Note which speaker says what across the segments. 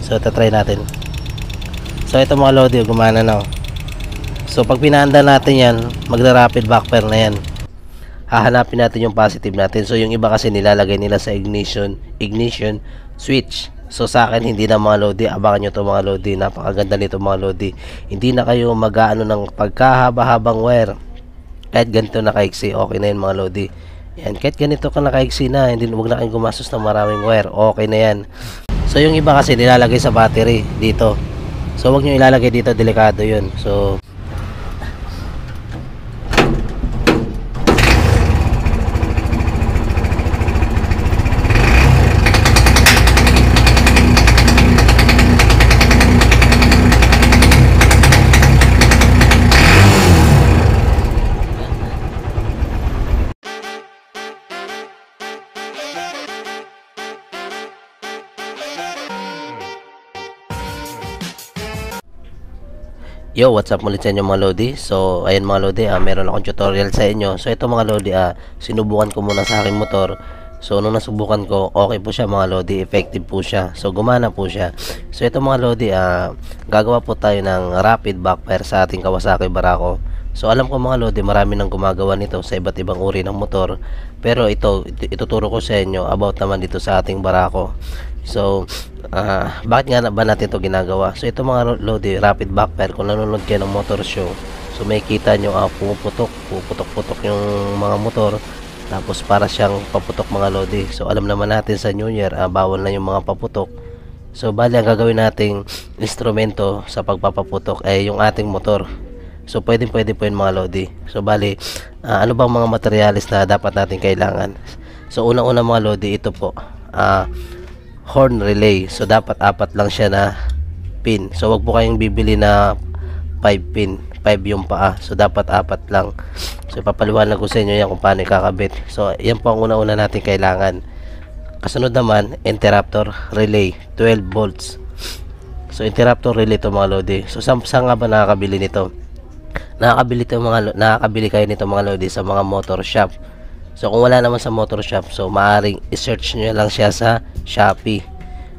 Speaker 1: So tatry natin. So ito mga lodi, gumana na. So pag pinaanda natin yan, magda-rapid backfire na yan. Hahanapin natin yung positive natin. So yung iba kasi nilalagay nila sa ignition switch. So sa akin hindi na mga lodi, abangan nyo to mga lodi, napakaganda nito mga lodi. Hindi na kayo mag-aano ng pagkahaba-habang wire. Kahit ganito nakaiksi, okay na yun mga lodi. Yan, kahit ganito ka nakaiksi na, hindi, huwag na kayong gumastos ng maraming wire, okay na yan. So yung iba kasi nilalagay sa battery dito. So huwag nyo ilalagay dito, delikado yun. So yo, what's up ulit sa inyo mga lodi. So ayan mga lodi, meron akong tutorial sa inyo. So ito mga lodi, sinubukan ko muna sa aking motor. So nung nasubukan ko, okay po siya mga lodi, effective po siya. So gumana po siya. So ito mga lodi, gagawa po tayo ng rapid backfire sa ating Kawasaki Barako. So alam ko mga lodi, marami nang gumagawa nito sa iba't ibang uri ng motor. Pero ituturo ko sa inyo about naman dito sa ating Barako. So bakit nga ba natin ito ginagawa? So ito mga lodi, rapid backfire, kung nanonood kayo ng motor show, so may kita nyo puputok yung mga motor, tapos para siyang paputok mga lodi. So alam naman natin sa New Year, bawal na yung mga paputok. So bali ang gagawin nating instrumento sa pagpapaputok ay yung ating motor. So pwede po yun mga lodi. So bali, ano bang mga materyales na dapat natin kailangan? So unang-una mga lodi, ito po, horn relay. So dapat 4 lang siya na pin. So wag po kayong bibili na 5 pin, 5 yung paa. So dapat 4 lang. So papaliwanag ko sa inyo yan kung paano ikakabit. So yan po ang una-una natin kailangan. Kasunod naman, interrupter relay, 12 volts. So interrupter relay to mga lodi. So saan nga ba nakakabili nito? Nakakabili kayo nito mga lodi sa mga motor shop. So kung wala naman sa motor shop, so maaring i-search nyo lang siya sa Shopee.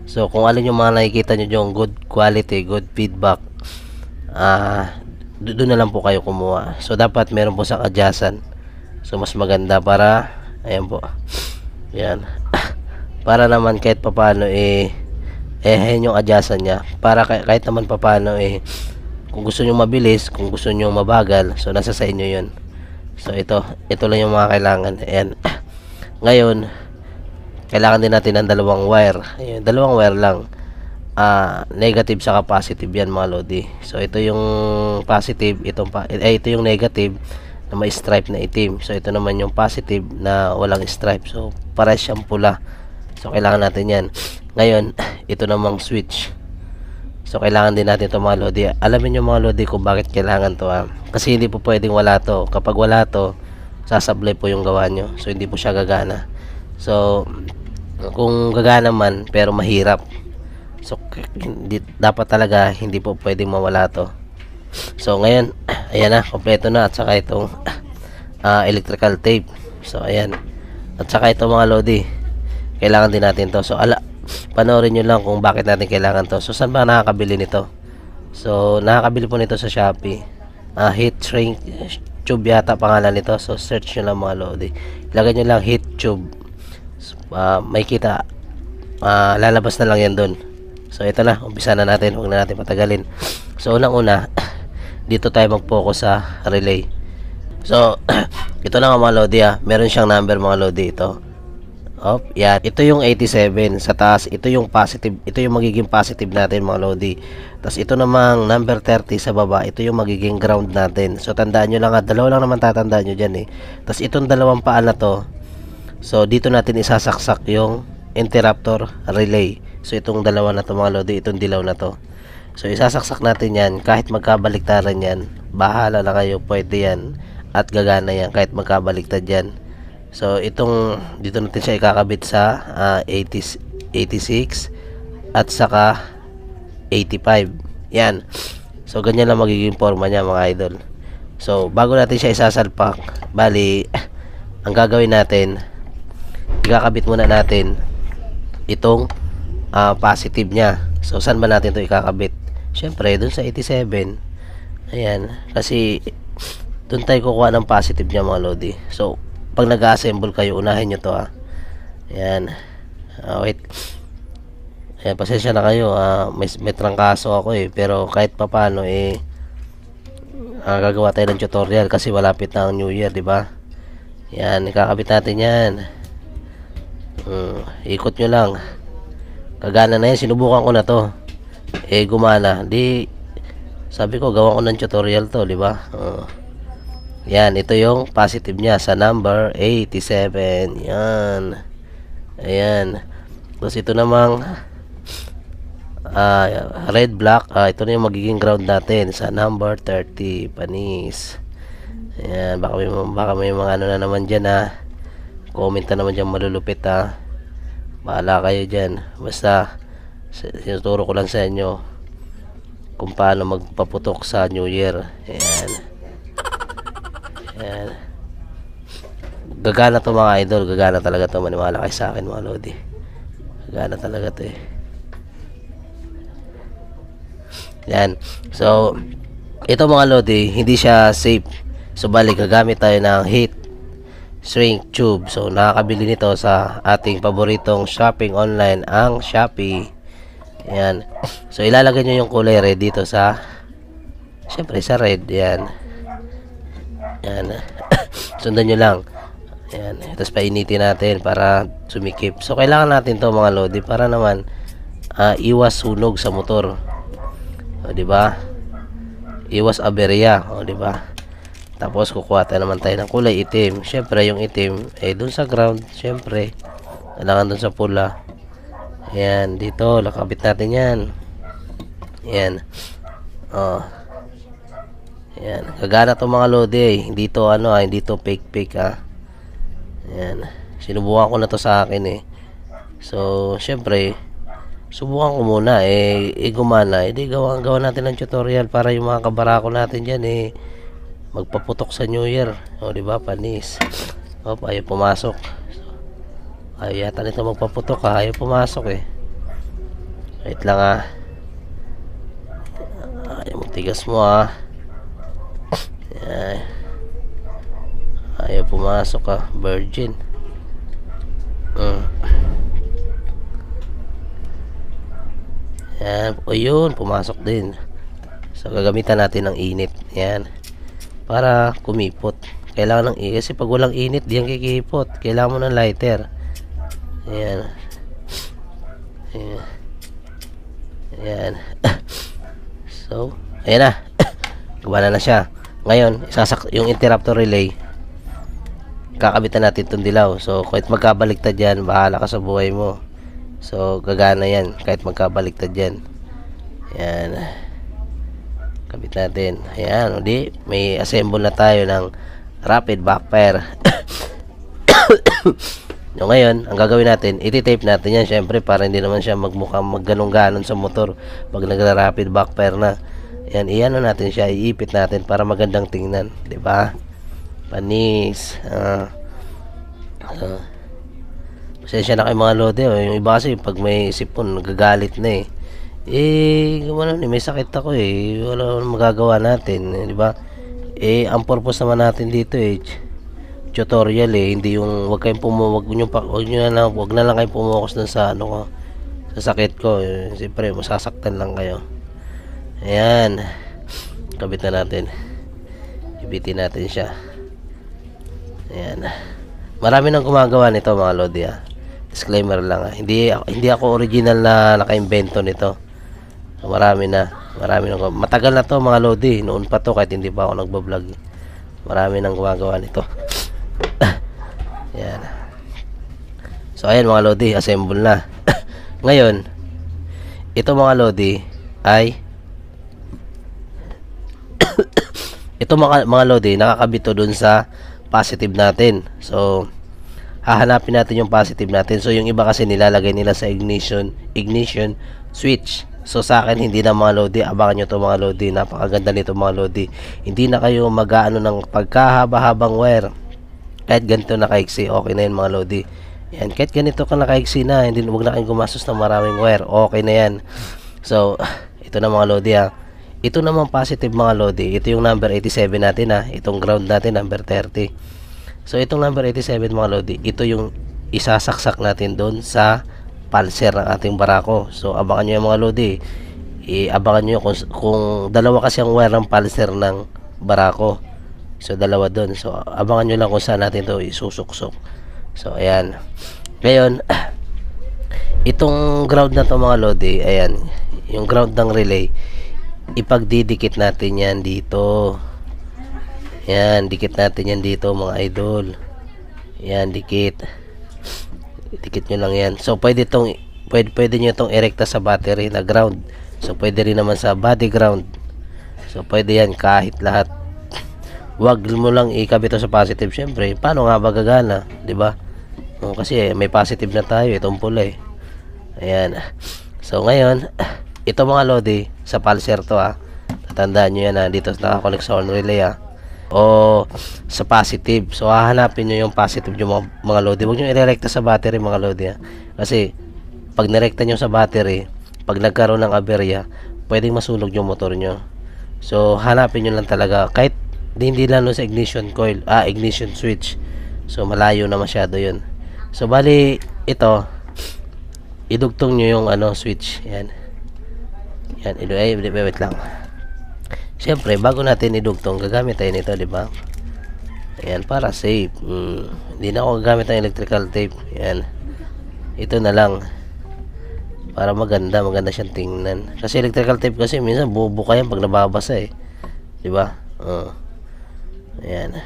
Speaker 1: So kung alin yung mga nakikita nyo yung good quality, good feedback, doon na lang po kayo kumuha. So dapat meron po sa adjacent. So mas maganda para, ayan po, yan, para naman kahit papano yung adjacent nya, para kahit naman papano kung gusto nyo mabilis, kung gusto nyo mabagal, so nasa sa inyo yun. So ito lang yung mga kailangan. Ayan. Ngayon, kailangan din natin ng dalawang wire. Ayan, dalawang wire lang. Negative saka positive yan mga lodi. So ito yung positive, ito yung negative na may stripe na itim. So ito naman yung positive na walang stripe. So parehas siyang pula. So kailangan natin yan. Ngayon, ito namang switch. So kailangan din natin ito mga lodi. Alamin nyo mga lodi kung bakit kailangan to. Kasi hindi po pwedeng wala to. Kapag wala to, sasablay po yung gawa nyo. So hindi po siya gagana. So kung gagana man pero mahirap, so dapat talaga hindi po pwedeng mawala to. So ngayon, ayan na, kompleto na. At saka itong electrical tape. So ayan. At saka ito mga lodi, kailangan din natin to. So panoorin nyo lang kung bakit natin kailangan to. So saan ba nakakabili nito? So nakakabili po nito sa Shopee. Heat shrink tube yata pangalan nito. So search nyo lang mga lodi, ilagay nyo lang heat tube. May kita, lalabas na lang yan dun. So ito na, umpisa na natin, huwag na natin patagalin. So unang-una, dito tayo mag-focus sa relay. So ito na nga mga lodi, meron siyang number mga lodi. Ito, yan. Ito yung 87 sa taas, ito yung positive, ito yung magiging positive natin mga lodi. Tapos ito namang number 30 sa baba, ito yung magiging ground natin. So tandaan nyo lang, dalawa lang naman tatandaan nyo dyan Tapos itong dalawang paa na to, so dito natin isasaksak yung interrupter relay. So itong dalawa na to mga lodi, itong dilaw na to. So isasaksak natin yan, kahit magkabaliktaran yan, bahala na kayo, pwede yan. At gagana yan kahit magkabaliktad yan. So itong dito natin siya ikakabit sa 86 at saka 85. Yan. So ganyan lang magiging forma niya mga idol. So bago natin siya isasalpak, bali ang gagawin natin, ikakabit muna natin itong positive niya. So saan ba natin to ikakabit? Syempre dun sa 87. Ayan, kasi dun tayo kukuha ng positive niya mga lodi. So pag nag-assemble kayo, unahin nyo to ayan. Wait. Ayan, pasensya na kayo, may trangkaso ako pero kahit papano gagawa tayo ng tutorial kasi malapit na ang New Year, di ba? Yan, ikakabit natin yan. Ikot nyo lang. Kagana na yan, sinubukan ko na to. Gumana. Di, sabi ko, gawa ko ng tutorial to, di ba? Yan, ito yung positive niya sa number 87. Yan. Ayan. Tapos ito namang red black, ito na yung magiging ground natin sa number 30. Panis. Ayan, baka may mga ano na naman dyan comment na naman dyan malulupit bahala kayo dyan, basta sinuturo ko lang sa inyo kung paano magpaputok sa New Year. Ayan. Ayan. Gagana to mga idol, gagana talaga to, maniwala kayo sa akin mga lodi, gagana talaga to Yan. So ito mga lodi, hindi siya safe. So bali gagamit tayo ng heat shrink tube. So nakakabili nito sa ating paboritong shopping online, ang Shopee. Yan. So ilalagay nyo yung kulay red dito sa, syempre sa red. Yan. Yan. Sundan nyo lang. Yan. Tapos painitin natin para sumikip. So kailangan natin to mga lodi para naman iwas sunog sa motor. O, diba? Iwas aberya. O, diba? Tapos kukuha tayo naman tayo ng kulay itim. Syempre yung itim dun sa ground. Syempre kailangan dun sa pula. Ayan, dito nakabit natin yan. Ayan. Ayan, gagana to mga lodi hindi to hindi to fake Ayan, sinubukan ko na to sa akin So syempre subukan ko muna gumana, di gawa natin ng tutorial para yung mga kabarako natin dyan magpaputok sa New Year. O diba, panis. Ayaw pumasok. Ayaw yata nito magpaputok ayaw pumasok wait lang ayaw magtigas mo ayaw pumasok virgin. Yan, o yun, pumasok din. So gagamitan natin ng init. Yan, para kumipot. Kailangan ng init kasi pag walang init diyan kikipot. Kailangan mo ng lighter. Ayan. Ayan. Ayan. So ayan na. Gumana na siya. Ngayon yung interrupter relay, kakabitan natin itong dilaw. So kahit magkabaliktad yan, bahala ka sa buhay mo. So gagana yan kahit magkabaliktad yan. Ayan, kabit natin. Ayan, di may assemble na tayo ng rapid backfire. So ngayon ang gagawin natin, iti-tape natin yan syempre para hindi naman siya magmukhang magganong-ganon sa motor pag nagra-rapid backfire na. Ayan, iano natin siya, iipit natin para magandang tingnan, di ba? Panis. Pasensya na kayo mga lodi. Yung iba kasi pag may sipon nagagalit na gumana may sakit ako wala magagawa natin, di ba? Ang purpose naman natin dito tutorial hindi yung wag na lang kayong pumokus dun sa sa sakit ko siyempre masasaktan lang kayo. Ayan, kabit na natin, ibitin natin siya. Ayan, marami nang gumagawa nito mga lodi disclaimer lang hindi ako original na naka-invento nito. Marami nang matagal na to mga lodi, noon pa to kahit hindi pa ako nagba-vlog. Marami nang gumagawa nito. Ayan. So ayan mga lodi, assemble na. Ngayon ito mga lodi ay ito mga lodi nakakabit to dun sa positive natin. So hahanapin natin yung positive natin. So yung iba kasi nilalagay nila sa ignition switch. So sa akin hindi na mga lodi, abangan nyo to mga lodi, napakaganda nito mga lodi. Hindi na kayo mag-aano ng pagkahaba-habang wire. Kahit ganito nakaiksi, okay na yan mga lodi. Yan, kahit ganito ka nakaiksi na, wag na kayong gumastos ng maraming wire, okay na yan. So, ito na mga lodi ha. Ito naman positive mga lodi. Ito yung number 87 natin ha. Itong ground natin, number 30. So, itong number 87 mga lodi, ito yung isasaksak natin doon sa pulser ng ating barako. So, abangan nyo yung mga lodi. Abangan nyo kung dalawa kasi ang wire ng pulser ng barako. So, dalawa doon. So, abangan nyo lang kung saan natin ito isusuksok. So, ayan. Ngayon, itong ground na to mga lodi, ayan, yung ground ng relay, ipagdidikit natin yan dito. Yan, dikit natin yan dito mga idol. Yan, dikit. Dikit nyo lang yan. So, pwede nyo itong erekta sa battery na ground. So, pwede rin naman sa body ground. So, pwede yan kahit lahat. Wag mo lang ikabit ito sa positive. Siyempre, paano nga ba gagana? Diba? Kasi may positive na tayo. Itong pula eh. Ayan. So, ngayon, ito mga lodi, sa pulser to ha. Tatandaan nyo yan ha. Dito nakakonect sa on relay ha. O sa positive. So, hahanapin nyo yung positive yung mga lodi. Huwag nyo irerekta sa battery mga lodi ha. Kasi, pag nirekta nyo sa battery, pag nagkaroon ng aberya, pwedeng masunog yung motor nyo. So, hanapin nyo lang talaga. Kahit hindi lalo sa ignition coil, ignition switch. So, malayo na masyado yun. So, bali, ito, idugtong nyo yung switch. Yan. Yan, wait lang. Siyempre, bago natin idugtong, gagamit tayo nito, di ba? Ayan, para safe. Hindi na ako gagamit ng electrical tape. Ayan. Ito na lang. Para maganda siyang tingnan. Kasi electrical tape kasi minsan bubuka yan pag nababasa eh. Di ba? Ayan.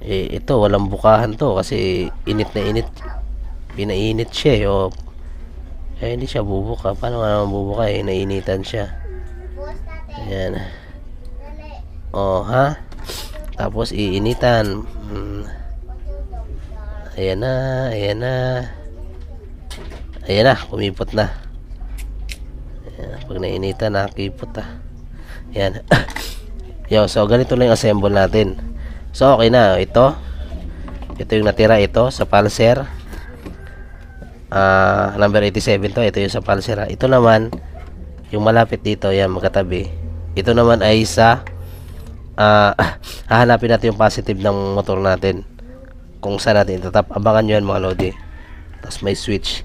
Speaker 1: Ito, walang bukahan to kasi init na init. Pinainit siya eh. Hindi siya bubuka. Paano nga naman bubuka eh? Nainitan siya. Ayan. Ha? Tapos iinitan. Ayan na. Ayan na. Ayan na. Kumipot na. Ayan. Pag nainitan, nakakipot Ayan. So ganito lang yung assemble natin. So okay na. Ito yung natira ito sa pulser. Number 87 to. Ito yung sa pulser. Ito naman yung malapit dito. Yan, magkatabi. Ito naman ay sa hahanapin natin yung positive ng motor natin. Kung saan natin itatap. Abangan nyo yan mga lodi. Tapos may switch.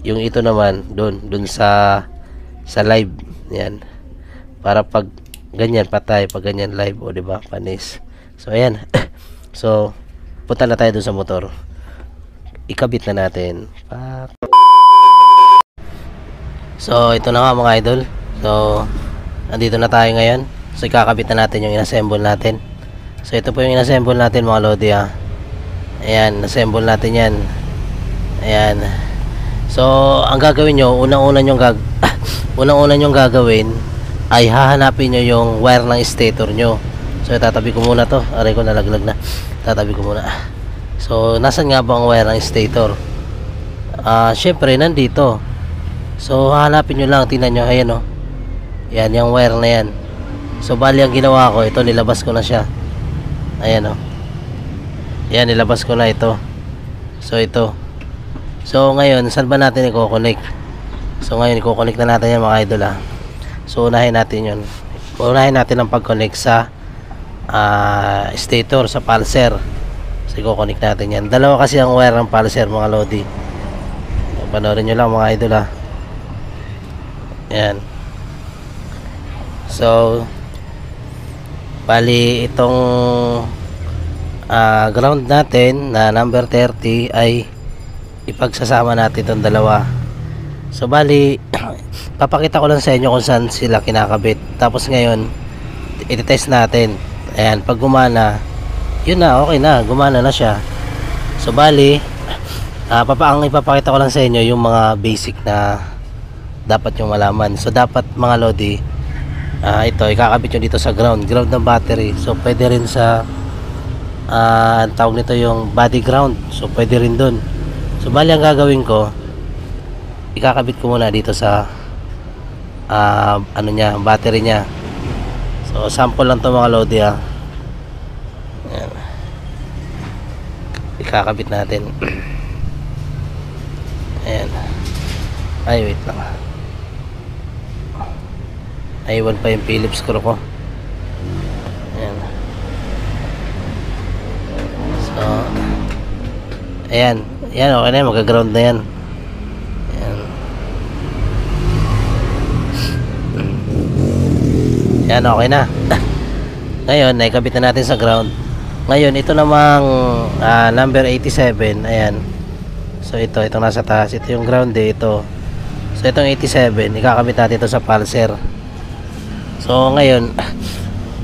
Speaker 1: Yung ito naman dun sa live. Yan. Para pag ganyan patay, pag ganyan live, o diba, panis. So ayan. So punta na tayo dun sa motor. Ikabit na natin. So ito na nga mga idol. So andito na tayo ngayon. So ikakabit na natin yung inassemble natin. So ito po yung inassemble natin mga lodi ha. Ayan, assemble natin yan. Ayan. So ang gagawin nyo, unang-una nyong gagawin ay hahanapin nyo yung wire ng stator nyo. So tatabi ko muna to. Aray ko, nalaglag na. Tatabi ko muna. So nasan nga ba ang wire ng stator? Syempre nandito. So hahanapin nyo lang. Tingnan nyo, ayan o. Yan, yung wire na yan. So bali ang ginawa ko, ito nilabas ko na siya. Ayan o. Yan, nilabas ko na ito. So ito. So ngayon, saan ba natin i-connect? So ngayon, i-connect na natin yan mga idol ha. So unahin natin yun. Unahin natin ang pag-connect sa stator, sa pulser. So i-connect natin yan. Dalawa kasi ang wire ng pulser mga lodi. So, panoorin nyo lang mga idol ha. Yan. So bali itong ground natin na number 30 ay ipagsasama natin itong dalawa. So bali papakita ko lang sa inyo kung saan sila kinakabit. Tapos ngayon i-test natin. Ayan, pag gumana, yun na, okay na, gumana na siya. So bali ang ipapakita ko lang sa inyo yung mga basic na dapat yung malaman. So dapat mga lodi, ito ikakabit nyo dito sa ground ng battery. So pwede rin sa ang tawag nito yung body ground. So pwede rin dun. So bali ang gagawin ko, ikakabit ko muna dito sa battery nya. So sample lang to mga lodi ha. Ayan. Ikakabit natin. Ayan. Ay wait lang. naiwan pa yung Phillips screw ko. Ayan. So ayan, yan, okay na yan, magaground na yan. Ayan. Yan, okay na. Ngayon, naikabit na natin sa ground. Ngayon, ito namang number 87. Ayan. So itong nasa taas, ito yung ground ito. So itong 87, ikakabit natin ito sa pulser. So ngayon,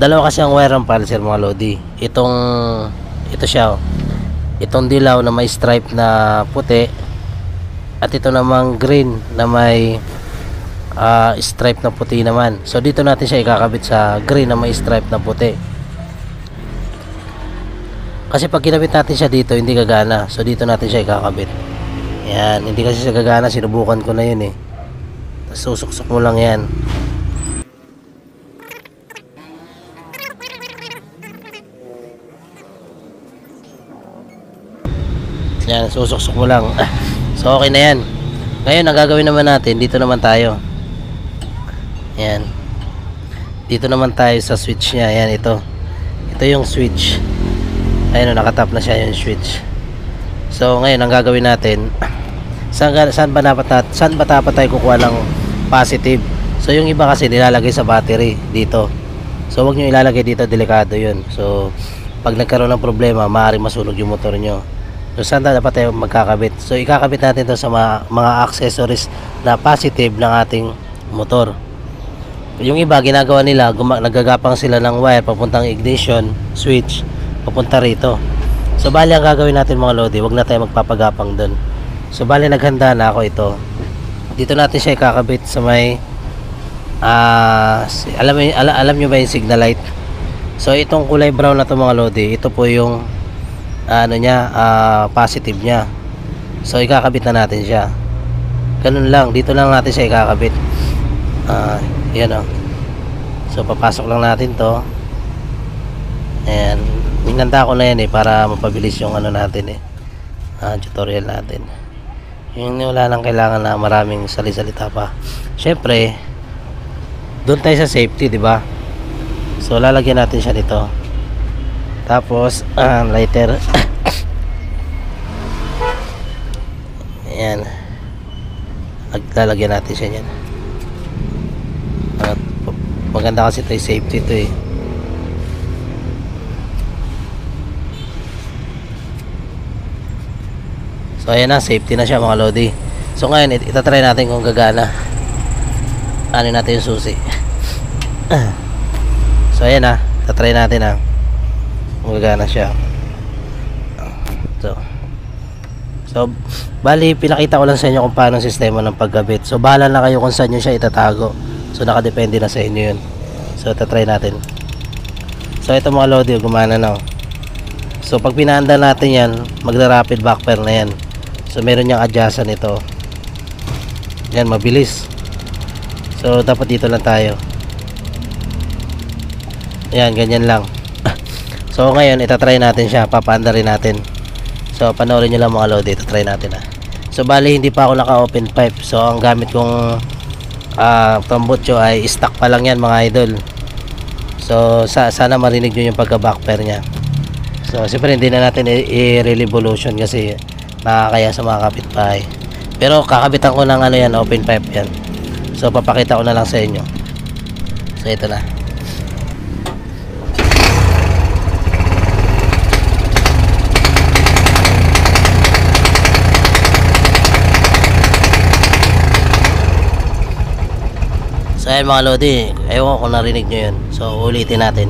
Speaker 1: dalawa kasi ang wire ng pulser mga lodi. Ito siya, itong dilaw na may stripe na puti, at ito namang green na may stripe na puti naman. So dito natin siya ikakabit sa green na may stripe na puti. Kasi pag kinabit natin siya dito, hindi gagana. So dito natin siya ikakabit. Yan, hindi kasi siya gagana, sinubukan ko na yun eh. Susuksok mo lang yan. Yan, susuksok mo lang. So okay na yan. Ngayon, ang gagawin naman natin, dito naman tayo. Yan. Dito naman tayo sa switch niya. Yan, ito. Ito yung switch. Ayun, nakatap na siya yung switch. So ngayon, ang gagawin natin, saan ba dapat tayo kukuha ng positive? So yung iba kasi nilalagay sa battery dito. So wag nyo ilalagay dito, delikado yun. So pag nagkaroon ng problema, maaaring masunog yung motor nyo. So saan dapat tayo magkakabit? So ikakabit natin to sa mga accessories na positive ng ating motor. Yung iba ginagawa nila, nagagapang sila ng wire papuntang ignition switch papunta rito. So bali ang gagawin natin mga lodi, wag na tayo magpapagapang doon. So bali naghanda na ako ito. Dito natin siya ikakabit sa may alam nyo ba yung signal light? So itong kulay brown na to mga lodi, ito po yung positive nya. So ikakabit na natin siya. Ganun lang, dito lang natin siya ikakabit. Yan o. So papasok lang natin to. And hinanda ko na yan para mapabilis yung natin tutorial natin. Yung wala nang kailangan na maraming salisalita pa. Syempre doon tayo sa safety, di ba? So lalagyan natin siya dito. Tapos lighter. Ayan, lalagyan natin siya yan. Maganda kasi ito, safety ito eh. So ayan na, safety na siya mga lodi. So ngayon, itatry natin kung gagana. Ano natin yung susi. So ayan na, itatry natin kung gagana siya. So bali, pinakita ko lang sa inyo kung paano ang sistema ng pagkabit. So bahala na kayo kung saan nyo siya itatago. So nakadepende na sa inyo yun. So itatry natin. So ito mga lodi, gumana na. So pag pinaanda natin yan, magra-rapid backfire na yan. So meron niyang adjustan ito. Yan, mabilis. So dapat dito lang tayo. Yan, ganyan lang. So ngayon, itatry natin siya. Papaanda rin natin. So panoorin nyo lang mga lodi. Itatry natin So bali, hindi pa ako naka-open pipe. So ang gamit kong tambutso ay stock pa lang yan mga idol. So sana marinig nyo yung pagka-backfire nya. So siyempre hindi na natin i-revolution kasi nakakaya sa mga kapitbahay. Pero kakabitan ko ng yan, open pipe yan. So papakita ko na lang sa inyo. So ito na. So ayan mga lodi, ewan ko kung narinig nyo yun. So ulitin natin.